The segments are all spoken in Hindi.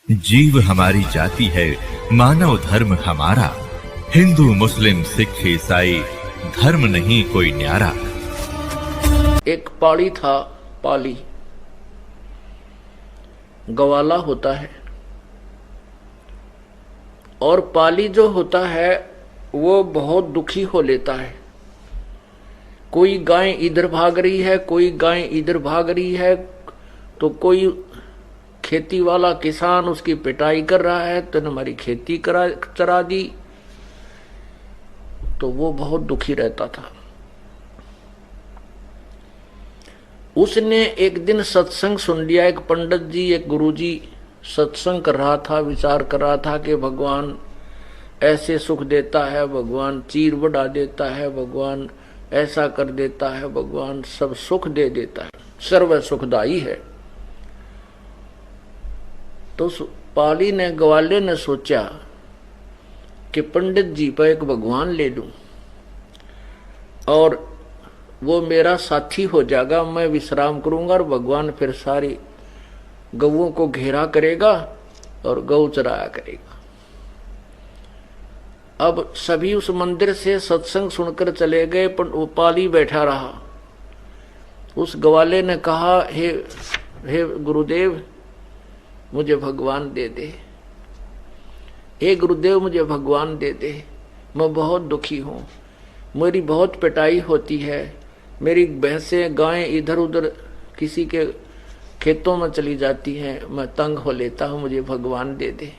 जीव हमारी जाति है, मानव धर्म हमारा। हिंदू मुस्लिम सिख ईसाई धर्म नहीं कोई न्यारा। एक पाली था, पाली गवाला होता है, और पाली जो होता है वो बहुत दुखी हो लेता है। कोई गाय इधर भाग रही है, कोई गाय इधर भाग रही है, तो कोई खेती वाला किसान उसकी पिटाई कर रहा है, तो हमारी खेती चरा दी। तो वो बहुत दुखी रहता था। उसने एक दिन सत्संग सुन लिया। एक पंडित जी, एक गुरुजी सत्संग कर रहा था, विचार कर रहा था कि भगवान ऐसे सुख देता है, भगवान चीर बढ़ा देता है, भगवान ऐसा कर देता है, भगवान सब सुख दे देता है, सर्व सुखदाई है। तो पाली ने, ग्वाले ने सोचा कि पंडित जी पर एक भगवान ले लूं और वो मेरा साथी हो जाएगा। मैं विश्राम करूंगा और भगवान फिर सारी गौओं को घेरा करेगा और गौ चराया करेगा। अब सभी उस मंदिर से सत्संग सुनकर चले गए, पर वो पाली बैठा रहा। उस ग्वाले ने कहा, हे गुरुदेव, मुझे भगवान दे दे। हे गुरुदेव, मुझे भगवान दे दे। मैं बहुत दुखी हूं, मेरी बहुत पिटाई होती है, मेरी भैंसें गायें इधर उधर किसी के खेतों में चली जाती हैं, मैं तंग हो लेता हूं, मुझे भगवान दे दे।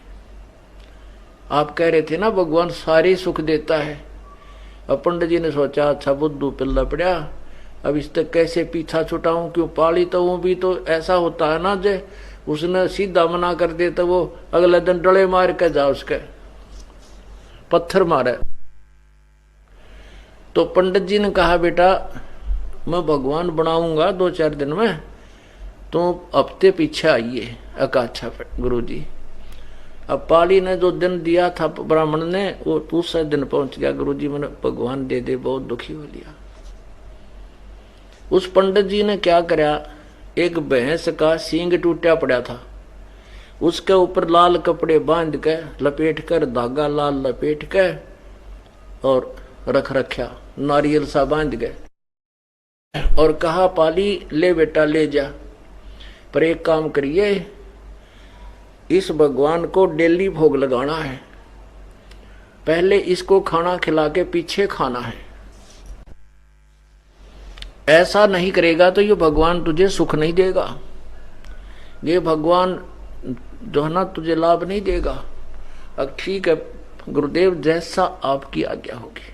आप कह रहे थे ना भगवान सारे सुख देता है। अब पंडित जी ने सोचा, अच्छा बुद्धू पिल्ला पड़ा, अब इस तक कैसे पीछा छुटाऊं। क्यों पाली तो वो भी तो ऐसा होता है ना, जे उसने सीधा मना कर दे तो वो अगले दिन डले मार के जा, उसके पत्थर मारे। तो पंडित जी ने कहा, बेटा मैं भगवान बनाऊंगा 2-4 दिन में, तो हफ्ते पीछे आइए। अच्छा गुरु जी। अब पाली ने जो दिन दिया था ब्राह्मण ने, वो दूसरे दिन पहुंच गया। गुरु जी मैंने भगवान दे दे, बहुत दुखी हो लिया। उस पंडित जी ने क्या करा, एक भैंस का सींग टूटा पड़ा था, उसके ऊपर लाल कपड़े बांध के लपेट कर, धागा लाल लपेट के और रख रखा, नारियल सा बांध गए और कहा, पाली ले बेटा ले जा, पर एक काम करिए, इस भगवान को डेली भोग लगाना है, पहले इसको खाना खिला के पीछे खाना है। ऐसा नहीं करेगा तो ये भगवान तुझे सुख नहीं देगा, ये भगवान जो है ना तुझे लाभ नहीं देगा। अब ठीक है गुरुदेव, जैसा आपकी आज्ञा होगी।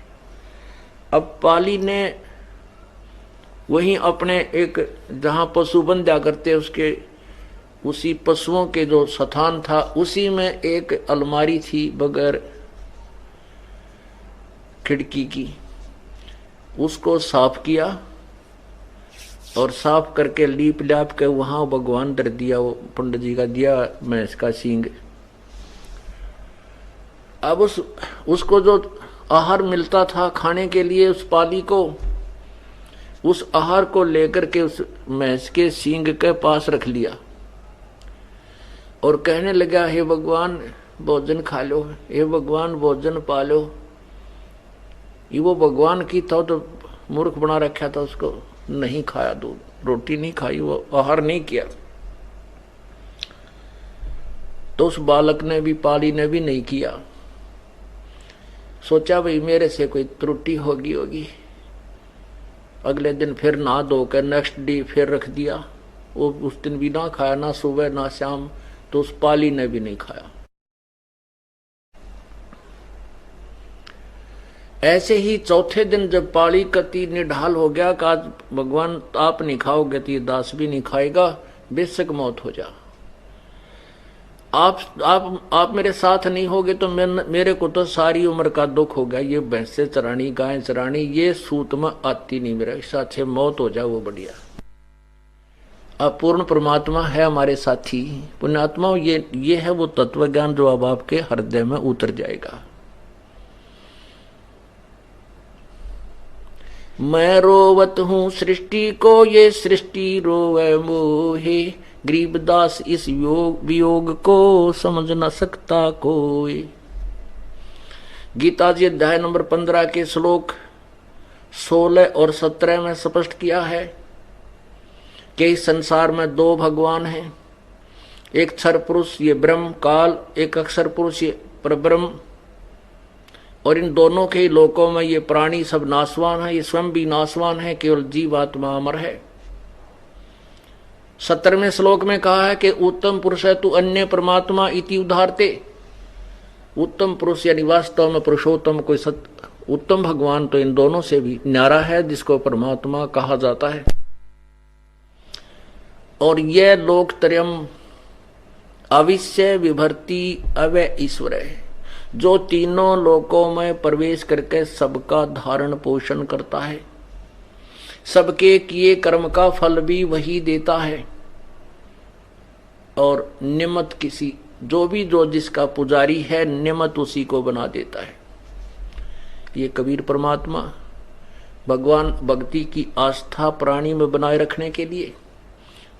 अब पाली ने वहीं अपने एक, जहां पशु बंधा करते उसके, उसी पशुओं के जो स्थान था, उसी में एक अलमारी थी बगैर खिड़की की। उसको साफ किया और साफ करके लीप लाप के वहां भगवान धर दिया, वो पंडित जी का दिया भैंस का सींग। अब उसको जो आहार मिलता था खाने के लिए, उस पाली को, उस आहार को लेकर के उस भैंस के सींग के पास रख लिया और कहने लगा, हे भगवान भोजन खा लो, हे भगवान भोजन पा लो। ये वो भगवान की था तो मूर्ख बना रखा था, उसको नहीं खाया, दूध रोटी नहीं खाई, वो आहार नहीं किया। तो उस बालक ने भी, पाली ने भी नहीं किया। सोचा भाई मेरे से कोई त्रुटि होगी। अगले दिन फिर नहा धो कर नेक्स्ट डे फिर रख दिया। वो उस दिन भी ना खाया, ना सुबह ना शाम। तो उस पाली ने भी नहीं खाया। ऐसे ही चौथे दिन जब पाली कति निढाल हो गया कि आज भगवान आप नहीं खाओगे तो ये दास भी नहीं खाएगा, बेशक मौत हो जा। आप मेरे साथ नहीं होगे तो मेरे को तो सारी उम्र का दुख हो गया। ये भैंसे चरानी, गाय चरानी, ये सूत में आती नहीं मेरा, इससे अच्छे मौत हो जाए वो बढ़िया। अब पूर्ण परमात्मा है हमारे साथी, पुण्यात्मा। ये है वो तत्व ज्ञान जो अब आपके हृदय में उतर जाएगा। मैं रोवत हूँ सृष्टि को, ये सृष्टि रोवे मोहे, गरीबदास इस वियोग को समझ न सकता कोई। गीता जी अध्याय नंबर 15 के श्लोक 16 और 17 में स्पष्ट किया है कि इस संसार में दो भगवान हैं, एक क्षर पुरुष ये ब्रह्म काल, एक अक्षर पुरुष ये परब्रह्म, और इन दोनों के लोकों में ये प्राणी सब नाशवान है, ये स्वयं भी नाशवान है, केवल जीवात्मा अमर है। 17वें श्लोक में कहा है कि उत्तम पुरुष है तू अन्य परमात्मा इति उदाहरते। उत्तम पुरुष यानी वास्तव में पुरुषोत्तम कोई उत्तम भगवान तो इन दोनों से भी न्यारा है, जिसको परमात्मा कहा जाता है। और यह लोकत्रयम अविश्य विभर्ति अवय ईश्वर है, जो तीनों लोकों में प्रवेश करके सबका धारण पोषण करता है, सबके किए कर्म का फल भी वही देता है, और नियमत किसी जो जिसका पुजारी है नियमत उसी को बना देता है। ये कबीर परमात्मा भगवान भक्ति की आस्था प्राणी में बनाए रखने के लिए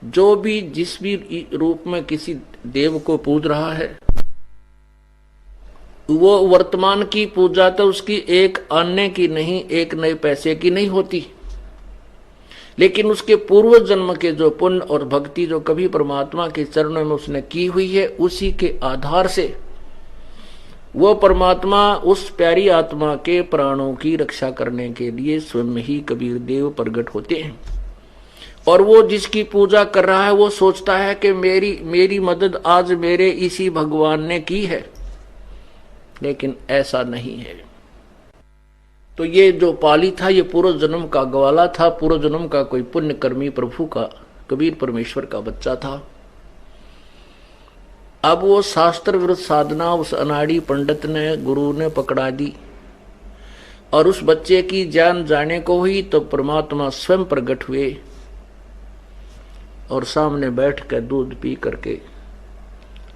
जो भी जिस भी रूप में किसी देव को पूज रहा है, वो वर्तमान की पूजा तो उसकी एक अन्य की नहीं, एक नए पैसे की नहीं होती, लेकिन उसके पूर्व जन्म के जो पुण्य और भक्ति जो कभी परमात्मा के चरणों में उसने की हुई है, उसी के आधार से वो परमात्मा उस प्यारी आत्मा के प्राणों की रक्षा करने के लिए स्वयं ही कबीर देव प्रकट होते हैं। और वो जिसकी पूजा कर रहा है वो सोचता है कि मेरी मदद आज मेरे इसी भगवान ने की है, लेकिन ऐसा नहीं है। तो ये जो पाली था ये पूर्व जन्म का ग्वाला था, पूर्व जन्म का कोई पुण्यकर्मी प्रभु का कबीर परमेश्वर का बच्चा था। अब वो शास्त्र विरुद्ध साधना उस अनाड़ी पंडित ने गुरु ने पकड़ा दी, और उस बच्चे की जान जाने को हुई तो परमात्मा स्वयं प्रकट हुए और सामने बैठ कर दूध पी करके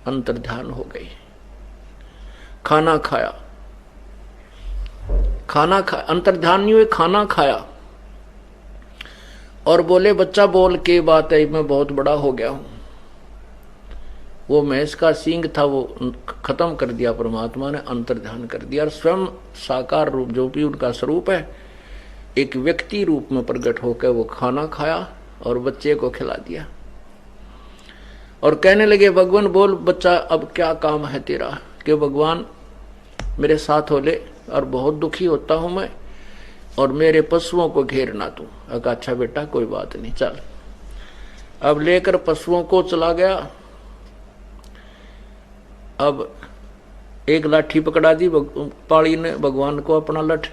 अंतर्ध्यान हो गए। खाना खाया, अंतर्ध्यान नहीं हुए, खाना खाया और बोले बच्चा बोल के बात है, मैं बहुत बड़ा हो गया हूं। वो भैंस का सींग था वो खत्म कर दिया परमात्मा ने, अंतर्ध्यान कर दिया, और स्वयं साकार रूप जो भी उनका स्वरूप है एक व्यक्ति रूप में प्रकट होकर वो खाना खाया और बच्चे को खिला दिया। और कहने लगे भगवान बोल बच्चा अब क्या काम है तेरा, कि भगवान मेरे साथ हो ले और बहुत दुखी होता हूं मैं, और मेरे पशुओं को घेरना तू। अगर अच्छा बेटा कोई बात नहीं चल। अब लेकर पशुओं को चला गया। अब एक लाठी पकड़ा दी पाड़ी ने भगवान को अपना लठ।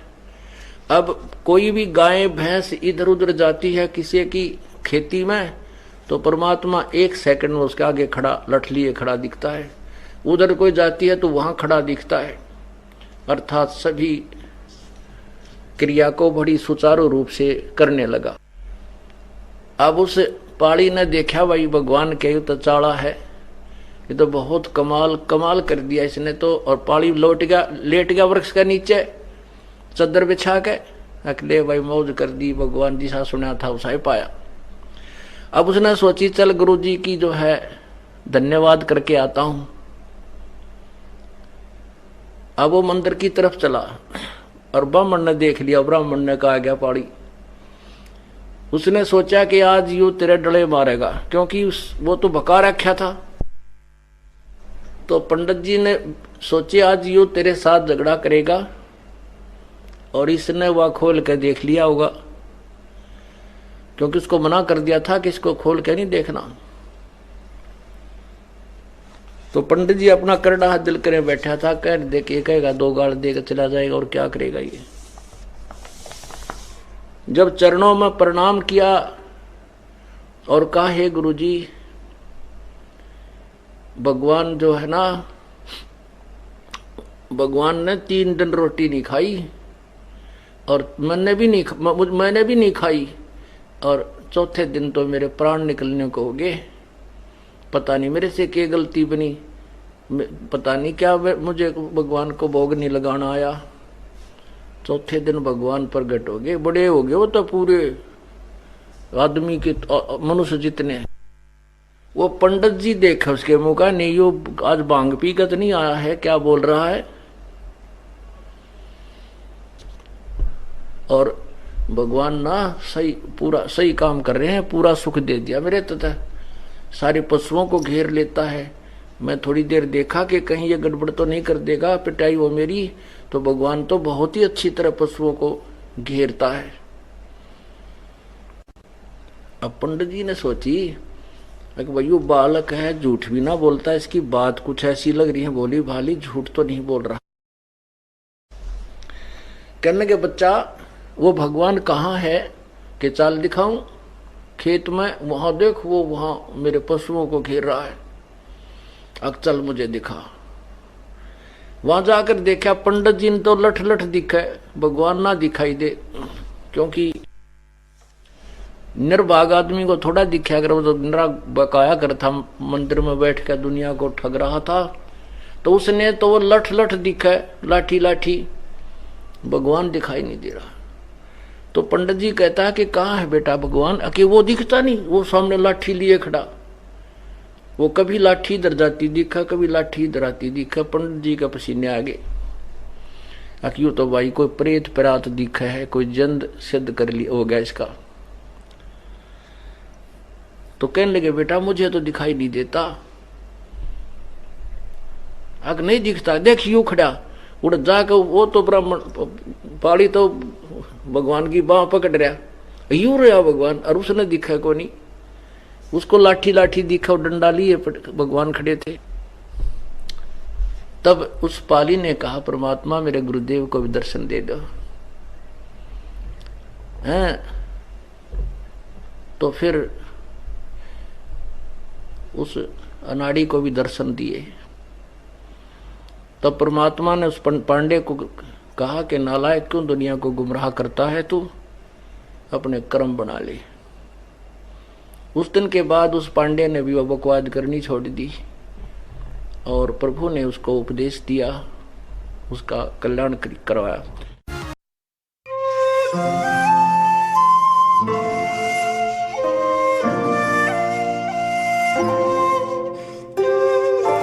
अब कोई भी गाय भैंस इधर उधर जाती है किसी की खेती में तो परमात्मा एक सेकंड में उसके आगे खड़ा लठ लिए खड़ा दिखता है, उधर कोई जाती है तो वहां खड़ा दिखता है। अर्थात सभी क्रिया को बड़ी सुचारू रूप से करने लगा। अब उस पाड़ी ने देखा भाई भगवान के तो चाड़ा है, ये तो बहुत कमाल कर दिया इसने तो। और पाड़ी लेट गया वृक्ष के नीचे चद्दर बिछा के, अकले भाई मौज कर दी, भगवान जी सा सुना था उसा पाया। अब उसने सोची चल गुरु जी की जो है धन्यवाद करके आता हूं। अब वो मंदिर की तरफ चला और ब्राह्मण ने देख लिया, ब्राह्मण ने कहा गया पाड़ी। उसने सोचा कि आज यू तेरे डले मारेगा, क्योंकि वो तो भका रखा था। तो पंडित जी ने सोचे आज यू तेरे साथ झगड़ा करेगा, और इसने वह खोल के देख लिया होगा, क्योंकि उसको मना कर दिया था कि इसको खोल के नहीं देखना। तो पंडित जी अपना करड़ा हाथ दिल करे बैठा था, कह दे के कहेगा दो गाल देकर चला जाएगा और क्या करेगा ये। जब चरणों में प्रणाम किया और कहा हे गुरु जी, भगवान जो है ना, भगवान ने 3 दिन रोटी नहीं खाई और मैंने भी नहीं खाई, और चौथे दिन तो मेरे प्राण निकलने को हो गए। पता नहीं मेरे से क्या गलती बनी, पता नहीं क्या मुझे भगवान को भोग नहीं लगाना आया। चौथे दिन भगवान प्रकट हो गए, बड़े हो गए वो तो पूरे आदमी के मनुष्य जितने। वो पंडित जी देखे उसके मुंह का, नहीं यो आज भांग पी कर तो नहीं आया है, क्या बोल रहा है। और भगवान ना सही पूरा सही काम कर रहे हैं, पूरा सुख दे दिया मेरे तथा सारे पशुओं को घेर लेता है। मैं थोड़ी देर देखा कि कहीं ये गड़बड़ तो नहीं कर देगा पिटाई वो मेरी, तो भगवान तो बहुत ही अच्छी तरह पशुओं को घेरता है। अब पंडित जी ने सोची कि भाई वो बालक है, झूठ भी ना बोलता, इसकी बात कुछ ऐसी लग रही है, बोली भाली झूठ तो नहीं बोल रहा। कहने के बच्चा वो भगवान कहाँ है कि चाल दिखाऊं खेत में, वहां देख वो वहां मेरे पशुओं को घेर रहा है, अब चल मुझे दिखा। वहां जाकर देखा पंडित जी ने तो लठ लठ दिखा, भगवान ना दिखाई दे, क्योंकि निर्भाग आदमी को थोड़ा दिखा कर, वो तो निरा बकाया कर था, मंदिर में बैठ कर दुनिया को ठग रहा था, तो उसने तो वो लठ लठ दिखा, लाठी लाठी, भगवान दिखाई नहीं दे रहा। तो पंडित जी कहता है कि कहाँ है बेटा भगवान, कि वो दिखता नहीं, वो सामने लाठी लिए खड़ा, वो कभी लाठी इधर जाती दिखा, कभी लाठी इधर आती दिखा। पंडित जी का पसीने आ गए, यूं तो भाई कोई प्रेत परात दिखा है, कोई जंद सिद्ध कर ली हो गया इसका। तो कहने लगे बेटा मुझे तो दिखाई नहीं देता। अग नहीं दिखता, देख यूं खड़ा, उड़ जाकर वो तो ब्राह्मण पाड़ी तो भगवान की बाह पकड़ रहा, यूं रहा भगवान, और उसने दिखा को नहीं, उसको लाठी लाठी दिखा, डंडा लिए भगवान खड़े थे। तब उस पाली ने कहा परमात्मा मेरे गुरुदेव को भी दर्शन दे दो। हैं तो फिर उस अनाड़ी को भी दर्शन दिए। तब परमात्मा ने उस पांडे को कहा कि नालायक क्यों दुनिया को गुमराह करता है, तू अपने कर्म बना ले। उस दिन के बाद उस पांडे ने भी बकवाद करनी छोड़ दी और प्रभु ने उसको उपदेश दिया, उसका कल्याण करवाया।